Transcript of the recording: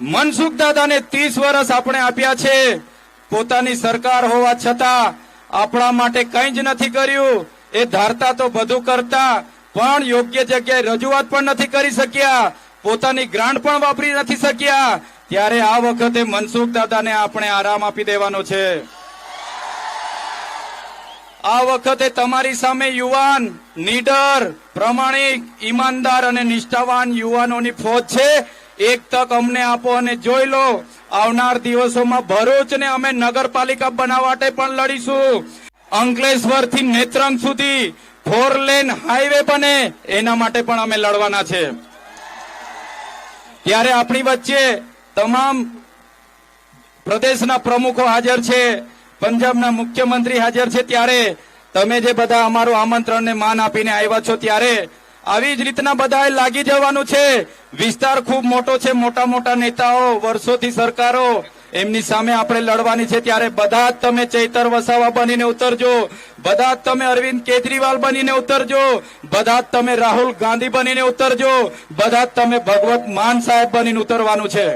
મનસુખ દાદાને 30 વર્ષ આપણે આપ્યા છે, પોતાની સરકાર હોવા છતાં આપણા માટે કંઈ જ નથી કર્યું। એ ધારતા તો બધું કરતા, પણ યોગ્ય જગ્યાએ રજૂઆત પણ નથી કરી શક્યા, પોતાની ગ્રાન્ટ પણ વાપરી નથી શક્યા। ત્યારે આ વખતે મનસુખ દાદાને આપણે આરામ આપી દેવાનો છે। આ વખતે તમારી સામે યુવાન, નીડર, પ્રામાણિક, ઈમાનદાર અને નિષ્ઠાવાન યુવાનોની ફોજ છે। એક તક અમને આપો અને જોઈ લો, આવનાર દિવસોમાં ભરૂચને અમે નગરપાલિકા બનાવવા માટે પણ લડીશું। અંકલેશ્વરથી નેત્રંગ સુધી 4 લેન હાઈવે બને એના માટે પણ અમે લડવાના છે। ત્યારે આપણી વચ્ચે તમામ પ્રદેશના પ્રમુખો હાજર છે, પંજાબના મુખ્યમંત્રી હાજર છે। ત્યારે તમે જે બધા અમારું આમંત્રણને માન આપીને આવ્યા છો, ત્યારે આવી જ રીતના બધાએ લાગી જવાનું છે। વિસ્તાર ખૂબ મોટો છે, મોટા મોટા નેતાઓ, વર્ષોથી સરકારો, એમની સામે આપણે લડવાની છે। ત્યારે બધા જ તમે ચૈતર વસાવા બનીને ઉતરજો, બધા જ તમે અરવિંદ કેજરીવાલ બનીને ઉતરજો, બધા જ તમે રાહુલ ગાંધી બનીને ઉતરજો, બધા જ તમે ભગવત માન સાહેબ બનીને ઉતરવાનું છે।